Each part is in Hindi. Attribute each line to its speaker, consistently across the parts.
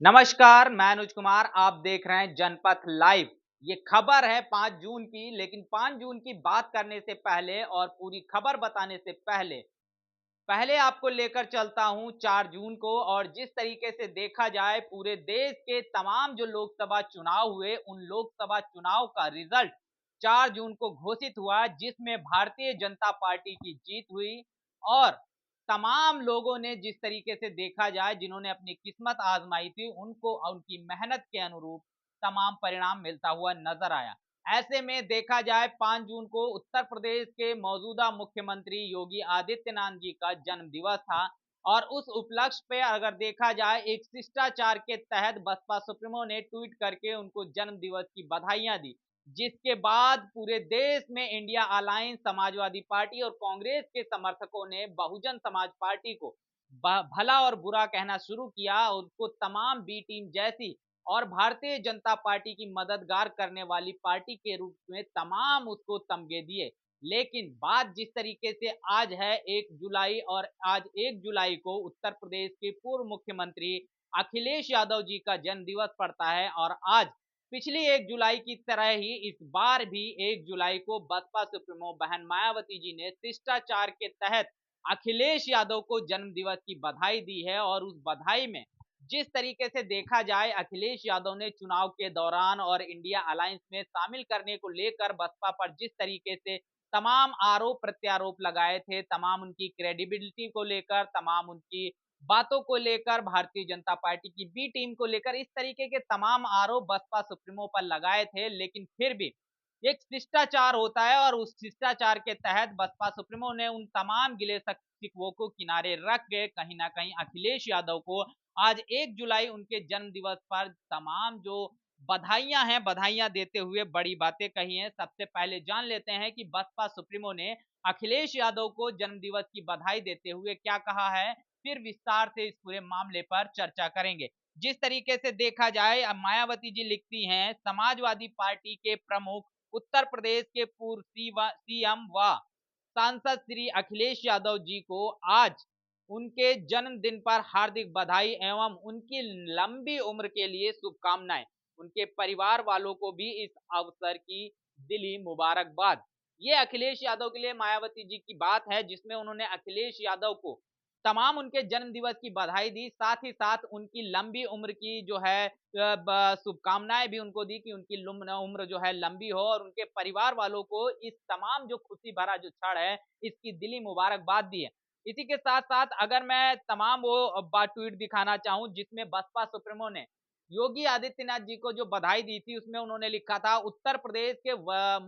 Speaker 1: नमस्कार, मैं अनुज कुमार। आप देख रहे हैं जनपथ लाइव। ये खबर है 5 जून की, लेकिन 5 जून की बात करने से पहले और पूरी खबर बताने से पहले पहले आपको लेकर चलता हूं 4 जून को। और जिस तरीके से देखा जाए पूरे देश के तमाम जो लोकसभा चुनाव हुए, उन लोकसभा चुनाव का रिजल्ट 4 जून को घोषित हुआ, जिसमें भारतीय जनता पार्टी की जीत हुई। और तमाम लोगों ने जिस तरीके से देखा जाए, जिन्होंने अपनी किस्मत आजमाई थी, उनको उनकी मेहनत के अनुरूप तमाम परिणाम मिलता हुआ नजर आया। ऐसे में देखा जाए 5 जून को उत्तर प्रदेश के मौजूदा मुख्यमंत्री योगी आदित्यनाथ जी का जन्म दिवस था। और उस उपलक्ष्य पे अगर देखा जाए, एक शिष्टाचार के तहत बसपा सुप्रीमो ने ट्वीट करके उनको जन्म दिवस की बधाइयां दी। जिसके बाद पूरे देश में इंडिया अलायंस, समाजवादी पार्टी और कांग्रेस के समर्थकों ने बहुजन समाज पार्टी को भला और बुरा कहना शुरू किया। उनको तमाम बी टीम जैसी और भारतीय जनता पार्टी की मददगार करने वाली पार्टी के रूप में तमाम उसको तमगे दिए। लेकिन बात जिस तरीके से आज है 1 जुलाई, और आज 1 जुलाई को उत्तर प्रदेश के पूर्व मुख्यमंत्री अखिलेश यादव जी का जन्म दिवस पड़ता है। और आज पिछली 1 जुलाई की तरह ही इस बार भी 1 जुलाई को बसपा सुप्रीमो बहन मायावती जी ने शिष्टाचार के तहत अखिलेश यादव को जन्म दिवस की बधाई दी है। और उस बधाई में जिस तरीके से देखा जाए, अखिलेश यादव ने चुनाव के दौरान और इंडिया अलायंस में शामिल करने को लेकर बसपा पर जिस तरीके से तमाम आरोप प्रत्यारोप लगाए थे, तमाम उनकी क्रेडिबिलिटी को लेकर, तमाम उनकी बातों को लेकर, भारतीय जनता पार्टी की बी टीम को लेकर इस तरीके के तमाम आरोप बसपा सुप्रीमो पर लगाए थे। लेकिन फिर भी एक शिष्टाचार होता है, और उस शिष्टाचार के तहत बसपा सुप्रीमो ने उन तमाम गिले शिकवों को किनारे रख के कहीं ना कहीं अखिलेश यादव को आज 1 जुलाई उनके जन्म दिवस पर तमाम जो बधाइयां हैं, बधाइयां देते हुए बड़ी बातें कही हैं। सबसे पहले जान लेते हैं कि बसपा सुप्रीमो ने अखिलेश यादव को जन्म दिवस की बधाई देते हुए क्या कहा है, फिर विस्तार से इस पूरे मामले पर चर्चा करेंगे। जिस तरीके से देखा जाए, अब मायावती जी लिखती हैं, समाजवादी पार्टी के प्रमुख, उत्तर प्रदेश के पूर्व सीएम व सांसद श्री अखिलेश यादव जी को आज उनके जन्मदिन पर हार्दिक बधाई एवं उनकी लंबी उम्र के लिए शुभकामनाएं। उनके परिवार वालों को भी इस अवसर की दिली मुबारकबाद। ये अखिलेश यादव के लिए मायावती जी की बात है, जिसमें उन्होंने अखिलेश यादव को तमाम उनके जन्म दिवस की बधाई दी, साथ ही साथ उनकी लंबी उम्र की जो है शुभकामनाएं भी उनको दी कि उनकी उम्र जो है लंबी हो, और उनके परिवार वालों को इस तमाम जो खुशी भरा जो क्षण है, इसकी दिली मुबारकबाद दी है। इसी के साथ-साथ अगर मैं तमाम वो ट्वीट दिखाना चाहूँ, जिसमें बसपा सुप्रीमो ने योगी आदित्यनाथ जी को जो बधाई दी थी, उसमें उन्होंने लिखा था, उत्तर प्रदेश के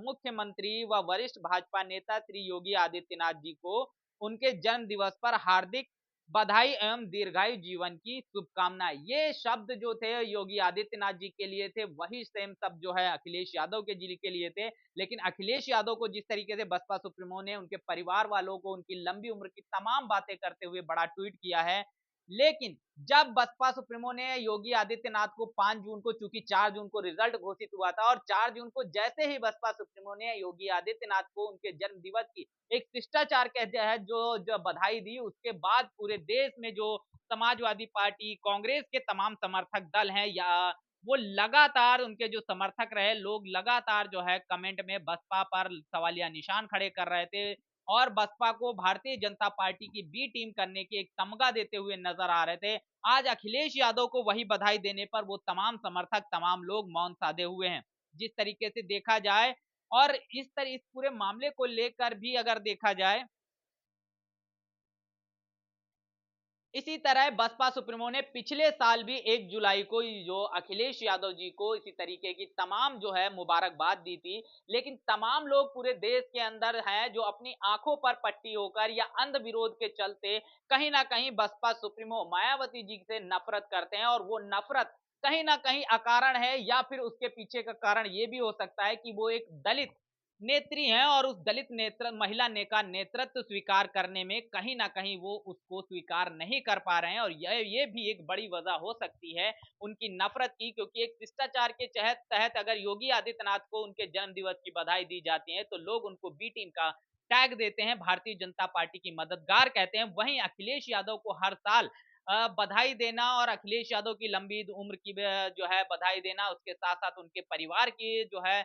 Speaker 1: मुख्यमंत्री व वरिष्ठ भाजपा नेता श्री योगी आदित्यनाथ जी को उनके जन्म दिवस पर हार्दिक बधाई एवं दीर्घायु जीवन की शुभकामनाएं। ये शब्द जो थे योगी आदित्यनाथ जी के लिए थे, वही सेम शब्द जो है अखिलेश यादव के जी के लिए थे। लेकिन अखिलेश यादव को जिस तरीके से बसपा सुप्रीमो ने उनके परिवार वालों को उनकी लंबी उम्र की तमाम बातें करते हुए बड़ा ट्वीट किया है। लेकिन जब बसपा सुप्रीमो ने योगी आदित्यनाथ को 5 जून को, चूंकि 4 जून को रिजल्ट घोषित हुआ था, और 4 जून को जैसे ही बसपा सुप्रीमो ने योगी आदित्यनाथ को उनके जन्म दिवस की एक शिष्टाचार के तहत जो बधाई दी, उसके बाद पूरे देश में जो समाजवादी पार्टी, कांग्रेस के तमाम समर्थक दल हैं, या वो लगातार उनके जो समर्थक रहे लोग लगातार जो है कमेंट में बसपा पर सवालिया निशान खड़े कर रहे थे, और बसपा को भारतीय जनता पार्टी की बी टीम करने की एक तमगा देते हुए नजर आ रहे थे। आज अखिलेश यादव को वही बधाई देने पर वो तमाम समर्थक, तमाम लोग मौन साधे हुए हैं। जिस तरीके से देखा जाए, और इस पूरे मामले को लेकर भी अगर देखा जाए, इसी तरह बसपा सुप्रीमो ने पिछले साल भी 1 जुलाई को जो अखिलेश यादव जी को इसी तरीके की तमाम जो है मुबारकबाद दी थी। लेकिन तमाम लोग पूरे देश के अंदर हैं जो अपनी आंखों पर पट्टी होकर या अंध विरोध के चलते कहीं ना कहीं बसपा सुप्रीमो मायावती जी से नफरत करते हैं। और वो नफरत कहीं ना कहीं अकारण है, या फिर उसके पीछे का कारण ये भी हो सकता है कि वो एक दलित नेत्री हैं, और उस दलित नेत्र महिला ने का नेतृत्व स्वीकार करने में कहीं न कहीं वो उसको स्वीकार नहीं कर पा रहे हैं। और ये भी एक बड़ी वजह हो सकती है उनकी नफ़रत की, क्योंकि एक शिष्टाचार के तहत अगर योगी आदित्यनाथ को उनके जन्म दिवस की बधाई दी जाती है, तो लोग उनको बी टीम का टैग देते हैं, भारतीय जनता पार्टी की मददगार कहते हैं। वहीं अखिलेश यादव को हर साल बधाई देना और अखिलेश यादव की लंबी उम्र की जो है बधाई देना, उसके साथ-साथ उनके परिवार की जो है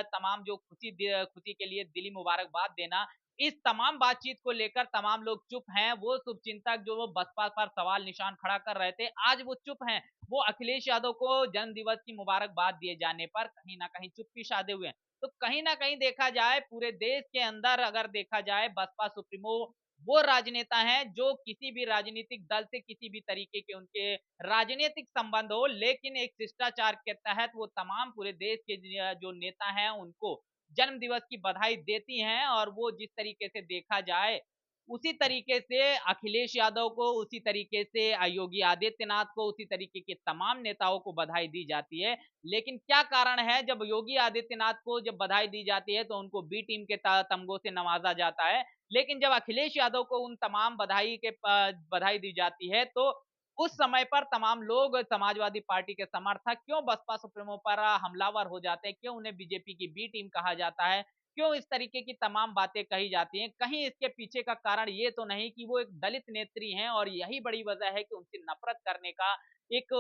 Speaker 1: तमाम जो खुशी के लिए दिली मुबारकबाद देना, इस तमाम बातचीत को लेकर तमाम लोग चुप हैं। वो शुभचिंतक जो वो बसपा पर सवाल निशान खड़ा कर रहे थे, आज वो चुप हैं। वो अखिलेश यादव को जन्मदिवस की मुबारकबाद दिए जाने पर कहीं न कहीं चुप्पी साधे हुए हैं। तो कहीं न कहीं देखा जाए पूरे देश के अंदर अगर देखा जाए बसपा सुप्रीमो वो राजनेता हैं जो किसी भी राजनीतिक दल से किसी भी तरीके के उनके राजनीतिक संबंध हो, लेकिन एक शिष्टाचार के तहत वो तमाम पूरे देश के जो नेता हैं उनको जन्म दिवस की बधाई देती हैं और वो जिस तरीके से देखा जाए उसी तरीके से अखिलेश यादव को, उसी तरीके से योगी आदित्यनाथ को, उसी तरीके के तमाम नेताओं को बधाई दी जाती है। लेकिन क्या कारण है जब योगी आदित्यनाथ को जब बधाई दी जाती है तो उनको बी टीम के तमगों से नवाजा जाता है, लेकिन जब अखिलेश यादव को उन तमाम बधाई दी जाती है तो उस समय पर तमाम लोग समाजवादी पार्टी के समर्थक क्यों बसपा सुप्रीमो पर हमलावर हो जाते हैं, क्यों उन्हें बीजेपी की बी टीम कहा जाता है, क्यों इस तरीके की तमाम बातें कही जाती हैं। कहीं इसके पीछे का कारण ये तो नहीं कि वो एक दलित नेत्री हैं और यही बड़ी वजह है कि उनसे नफरत करने का एक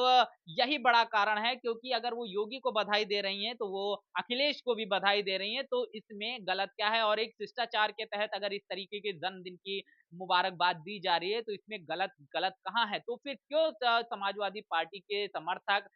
Speaker 1: यही बड़ा कारण है, क्योंकि अगर वो योगी को बधाई दे रही हैं तो वो अखिलेश को भी बधाई दे रही हैं, तो इसमें गलत क्या है? और एक शिष्टाचार के तहत अगर इस तरीके के जन्मदिन की मुबारकबाद दी जा रही है तो इसमें गलत गलत कहाँ है? तो फिर क्यों समाजवादी पार्टी के समर्थक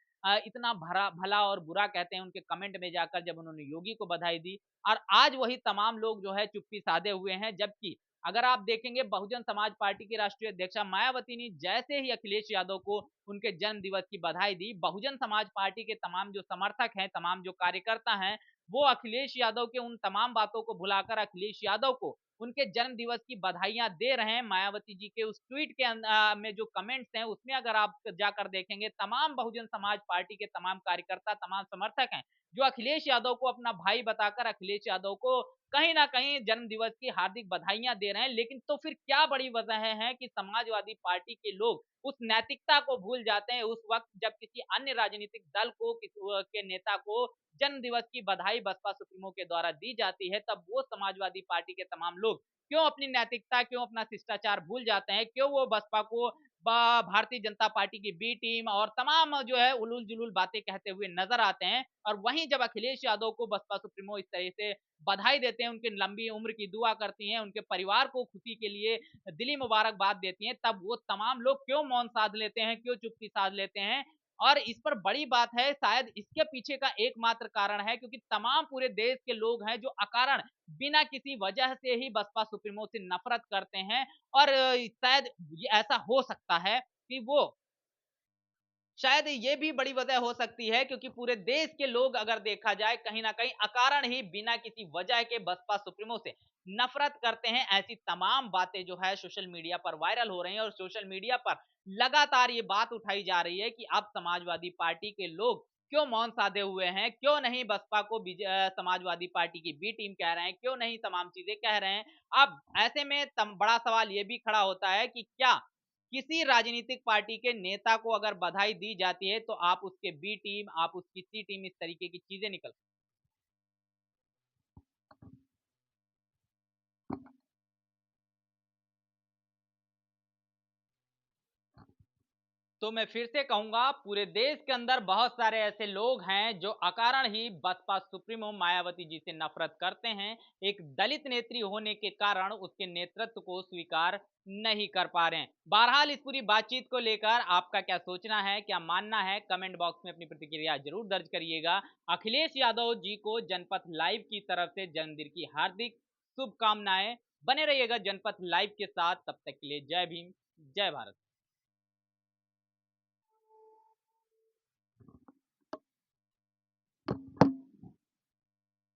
Speaker 1: इतना भला और बुरा कहते हैं उनके कमेंट में जाकर जब उन्होंने योगी को बधाई दी, और आज वही तमाम लोग जो है चुप्पी साधे हुए हैं। जबकि अगर आप देखेंगे बहुजन समाज पार्टी की राष्ट्रीय अध्यक्षा मायावती ने जैसे ही अखिलेश यादव को उनके जन्म दिवस की बधाई दी, बहुजन समाज पार्टी के तमाम जो समर्थक हैं, तमाम जो कार्यकर्ता हैं, वो अखिलेश यादव के उन तमाम बातों को भुलाकर अखिलेश यादव को उनके जन्म दिवस की बधाइयां दे रहे हैं। मायावती जी के उस ट्वीट के में जो कमेंट्स हैं उसमें अगर आप जाकर देखेंगे, तमाम बहुजन समाज पार्टी के तमाम कार्यकर्ता, तमाम समर्थक हैं जो अखिलेश यादव को अपना भाई बताकर अखिलेश यादव को कहीं न कहीं जन्मदिवस की हार्दिक बधाइयाँ दे रहे हैं। लेकिन तो फिर क्या बड़ी वजह है कि समाजवादी पार्टी के लोग उस नैतिकता को भूल जाते हैं उस वक़्त जब किसी अन्य राजनीतिक दल को के नेता को जन्मदिवस की बधाई बसपा सुप्रीमो के द्वारा दी जाती है, तब वो समाजवादी पार्टी के तमाम लोग क्यों अपनी नैतिकता, क्यों अपना शिष्टाचार भूल जाते हैं? क्यों वो बसपा को भारतीय जनता पार्टी की बी टीम और तमाम जो है उलूल-जुलूल बातें कहते हुए नज़र आते हैं? और वहीं जब अखिलेश यादव को बसपा सुप्रीमो इस तरह से बधाई देते हैं, उनकी लंबी उम्र की दुआ करती हैं, उनके परिवार को खुशी के लिए दिली मुबारकबाद देती हैं, तब वो तमाम लोग क्यों मौन साध लेते हैं, क्यों चुप्पी साध लेते हैं? और इस पर बड़ी बात है, शायद इसके पीछे का एकमात्र कारण है क्योंकि तमाम पूरे देश के लोग हैं जो अकारण बिना किसी वजह से ही बसपा सुप्रीमो से नफ़रत करते हैं, और शायद ये ऐसा हो सकता है कि वो शायद ये भी बड़ी वजह हो सकती है क्योंकि पूरे देश के लोग अगर देखा जाए कहीं न कहीं अकारण ही बिना किसी वजह के बसपा सुप्रीमो से नफ़रत करते हैं। ऐसी तमाम बातें जो है सोशल मीडिया पर वायरल हो रही हैं और सोशल मीडिया पर लगातार ये बात उठाई जा रही है कि अब समाजवादी पार्टी के लोग क्यों मौन साधे हुए हैं, क्यों नहीं बसपा को समाजवादी पार्टी की बी टीम कह रहे हैं, क्यों नहीं तमाम चीज़ें कह रहे हैं। अब ऐसे में बड़ा सवाल ये भी खड़ा होता है कि क्या किसी राजनीतिक पार्टी के नेता को अगर बधाई दी जाती है तो आप उसके बी टीम, आप उसकी सी टीम, इस तरीके की चीजें निकल। तो मैं फिर से कहूंगा पूरे देश के अंदर बहुत सारे ऐसे लोग हैं जो अकारण ही बसपा सुप्रीमो मायावती जी से नफरत करते हैं, एक दलित नेत्री होने के कारण उसके नेतृत्व को स्वीकार नहीं कर पा रहे हैं। बहरहाल इस पूरी बातचीत को लेकर आपका क्या सोचना है, क्या मानना है, कमेंट बॉक्स में अपनी प्रतिक्रिया जरूर दर्ज करिएगा। अखिलेश यादव जी को जनपथ लाइव की तरफ से जन्मदिन की हार्दिक शुभकामनाएं। बने रहिएगा जनपथ लाइव के साथ, तब तक के लिए जय भीम, जय भारत।